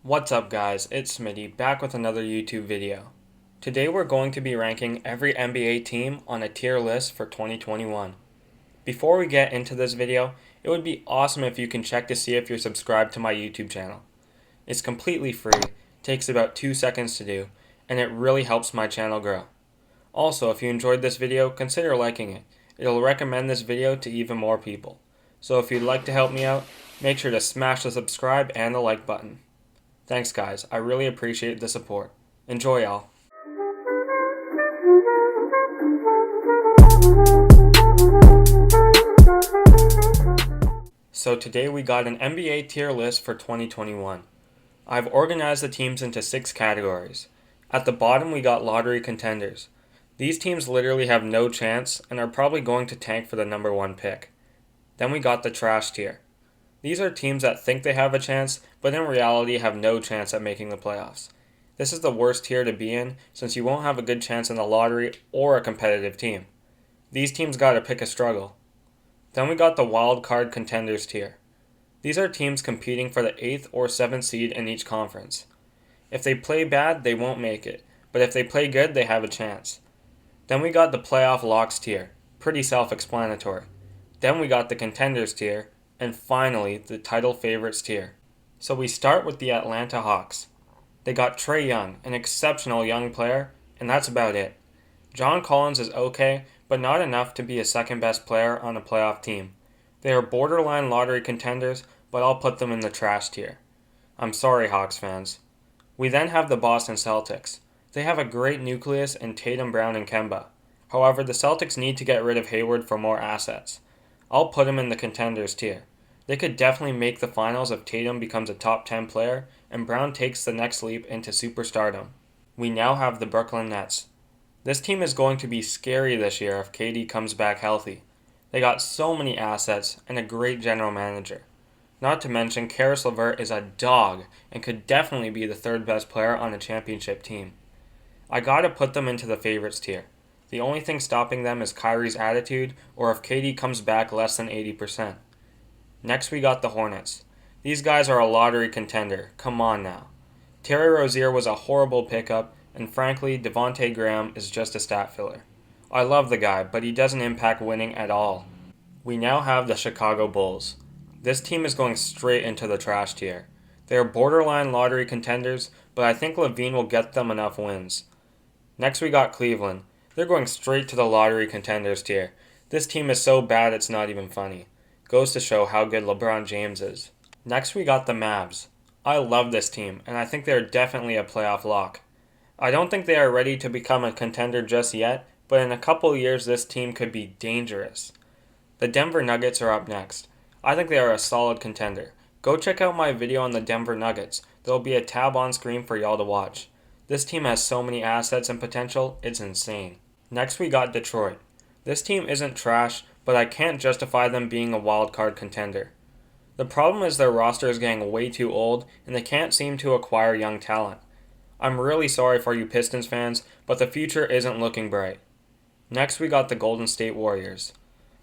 What's up guys, it's Smitty back with another YouTube video. Today we're going to be ranking every NBA team on a tier list for 2021. Before we get into this video, it would be awesome if you can check to see if you're subscribed to my YouTube channel. It's completely free, takes about 2 seconds to do, and it really helps my channel grow. Also, if you enjoyed this video, consider liking it. It'll recommend this video to even more people. So if you'd like to help me out, make sure to smash the subscribe and the like button. Thanks guys, I really appreciate the support. Enjoy y'all. So today we got an NBA tier list for 2021. I've organized the teams into 6 categories. At the bottom we got lottery contenders. These teams literally have no chance and are probably going to tank for the number 1 pick. Then we got the trash tier. These are teams that think they have a chance, but in reality have no chance at making the playoffs. This is the worst tier to be in, since you won't have a good chance in the lottery or a competitive team. These teams gotta pick a struggle. Then we got the wild card contenders tier. These are teams competing for the 8th or 7th seed in each conference. If they play bad, they won't make it, but if they play good, they have a chance. Then we got the playoff locks tier. Pretty self-explanatory. Then we got the contenders tier. And finally, the title favorites tier. So we start with the Atlanta Hawks. They got Trae Young, an exceptional young player, and that's about it. John Collins is okay, but not enough to be a second best player on a playoff team. They are borderline lottery contenders, but I'll put them in the trash tier. I'm sorry, Hawks fans. We then have the Boston Celtics. They have a great nucleus in Tatum, Brown, and Kemba. However, the Celtics need to get rid of Hayward for more assets. I'll put him in the contenders tier. They could definitely make the finals if Tatum becomes a top 10 player and Brown takes the next leap into superstardom. We now have the Brooklyn Nets. This team is going to be scary this year if KD comes back healthy. They got so many assets and a great general manager. Not to mention, Karis LeVert is a dog and could definitely be the 3rd best player on a championship team. I gotta put them into the favorites tier. The only thing stopping them is Kyrie's attitude or if KD comes back less than 80%. Next we got the Hornets. These guys are a lottery contender, come on now. Terry Rozier was a horrible pickup, and frankly, Devontae Graham is just a stat filler. I love the guy, but he doesn't impact winning at all. We now have the Chicago Bulls. This team is going straight into the trash tier. They are borderline lottery contenders, but I think LaVine will get them enough wins. Next we got Cleveland. They're going straight to the lottery contenders tier. This team is so bad it's not even funny. Goes to show how good LeBron James is. Next we got the Mavs. I love this team, and I think they are definitely a playoff lock. I don't think they are ready to become a contender just yet, but in a couple years this team could be dangerous. The Denver Nuggets are up next. I think they are a solid contender. Go check out my video on the Denver Nuggets. There will be a tab on screen for y'all to watch. This team has so many assets and potential, it's insane. Next we got Detroit. This team isn't trash, but I can't justify them being a wild card contender. The problem is their roster is getting way too old and they can't seem to acquire young talent. I'm really sorry for you Pistons fans, but the future isn't looking bright. Next we got the Golden State Warriors.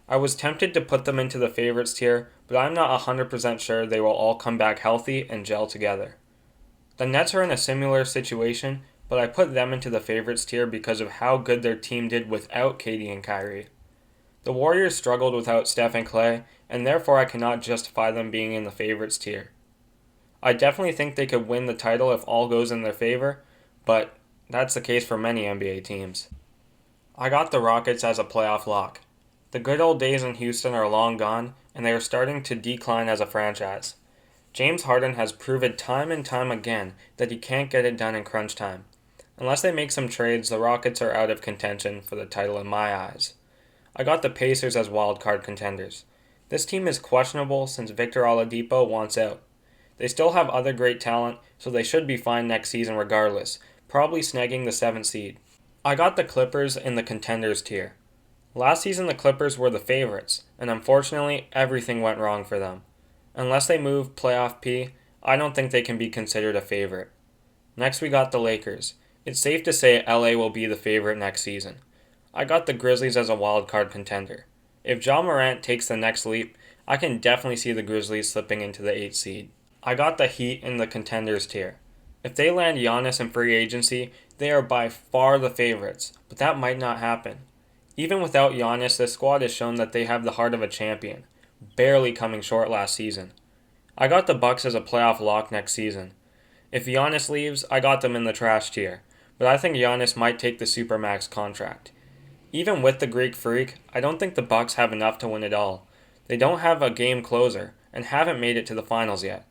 I was tempted to put them into the favorites tier, but I'm not 100% sure they will all come back healthy and gel together. The Nets are in a similar situation, but I put them into the favorites tier because of how good their team did without KD and Kyrie. The Warriors struggled without Steph and Clay, and therefore I cannot justify them being in the favorites tier. I definitely think they could win the title if all goes in their favor, but that's the case for many NBA teams. I got the Rockets as a playoff lock. The good old days in Houston are long gone, and they are starting to decline as a franchise. James Harden has proven time and time again that he can't get it done in crunch time. Unless they make some trades, the Rockets are out of contention for the title in my eyes. I got the Pacers as wildcard contenders. This team is questionable since Victor Oladipo wants out. They still have other great talent, so they should be fine next season regardless, probably snagging the 7th seed. I got the Clippers in the contenders tier. Last season the Clippers were the favorites, and unfortunately everything went wrong for them. Unless they move playoff P, I don't think they can be considered a favorite. Next we got the Lakers. It's safe to say LA will be the favorite next season. I got the Grizzlies as a wildcard contender. If Ja Morant takes the next leap, I can definitely see the Grizzlies slipping into the 8th seed. I got the Heat in the Contenders tier. If they land Giannis in free agency, they are by far the favorites, but that might not happen. Even without Giannis, this squad has shown that they have the heart of a champion, barely coming short last season. I got the Bucks as a playoff lock next season. If Giannis leaves, I got them in the trash tier, but I think Giannis might take the Supermax contract. Even with the Greek Freak, I don't think the Bucks have enough to win it all. They don't have a game closer and haven't made it to the finals yet.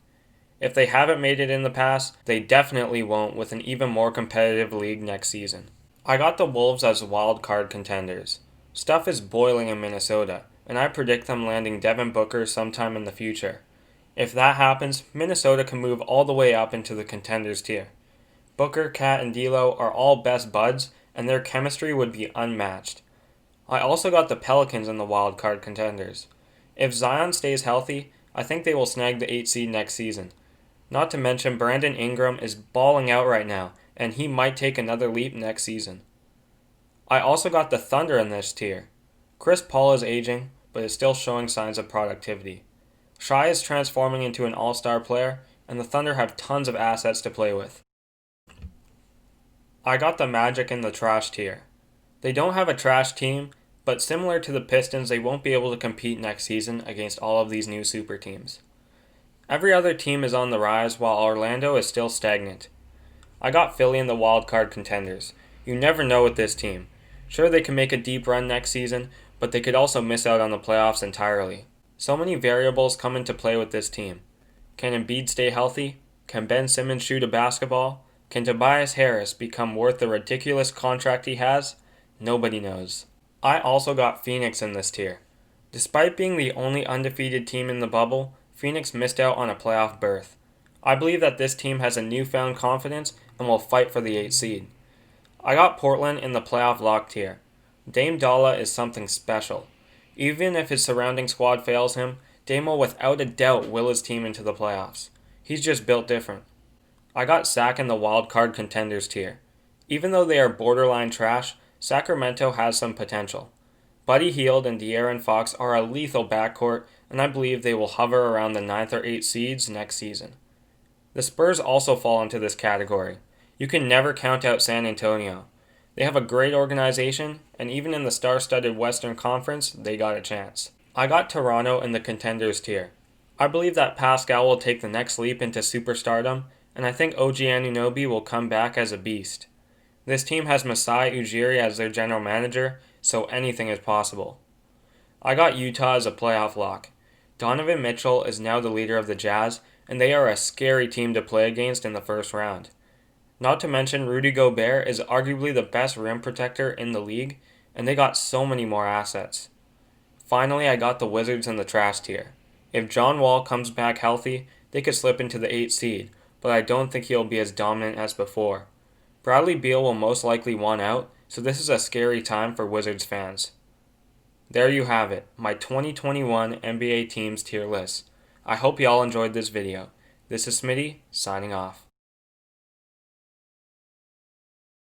If they haven't made it in the past, they definitely won't with an even more competitive league next season. I got the Wolves as wild card contenders. Stuff is boiling in Minnesota, and I predict them landing Devin Booker sometime in the future. If that happens, Minnesota can move all the way up into the contenders tier. Booker, Cat, and D'Lo are all best buds, and their chemistry would be unmatched. I also got the Pelicans in the wild card contenders. If Zion stays healthy, I think they will snag the 8 seed next season. Not to mention Brandon Ingram is balling out right now, and he might take another leap next season. I also got the Thunder in this tier. Chris Paul is aging, but is still showing signs of productivity. Shai is transforming into an all-star player, and the Thunder have tons of assets to play with. I got the Magic in the trash tier. They don't have a trash team, but similar to the Pistons, they won't be able to compete next season against all of these new super teams. Every other team is on the rise, while Orlando is still stagnant. I got Philly in the wildcard contenders. You never know with this team. Sure, they can make a deep run next season, but they could also miss out on the playoffs entirely. So many variables come into play with this team. Can Embiid stay healthy? Can Ben Simmons shoot a basketball? Can Tobias Harris become worth the ridiculous contract he has? Nobody knows. I also got Phoenix in this tier. Despite being the only undefeated team in the bubble, Phoenix missed out on a playoff berth. I believe that this team has a newfound confidence and will fight for the 8 seed. I got Portland in the playoff lock tier. Dame Dalla is something special. Even if his surrounding squad fails him, Dame will without a doubt will his team into the playoffs. He's just built different. I got Sac in the wildcard contenders tier. Even though they are borderline trash, Sacramento has some potential. Buddy Hield and De'Aaron Fox are a lethal backcourt, and I believe they will hover around the 9th or 8th seeds next season. The Spurs also fall into this category. You can never count out San Antonio. They have a great organization, and even in the star-studded Western Conference, they got a chance. I got Toronto in the contenders tier. I believe that Pascal will take the next leap into superstardom, and I think OG Anunoby will come back as a beast. This team has Masai Ujiri as their general manager, so anything is possible. I got Utah as a playoff lock. Donovan Mitchell is now the leader of the Jazz, and they are a scary team to play against in the first round. Not to mention Rudy Gobert is arguably the best rim protector in the league, and they got so many more assets. Finally, I got the Wizards in the trash tier. If John Wall comes back healthy, they could slip into the 8th seed, but I don't think he'll be as dominant as before. Bradley Beal will most likely want out, so this is a scary time for Wizards fans. There you have it, my 2021 NBA teams tier list. I hope y'all enjoyed this video. This is Smitty, signing off.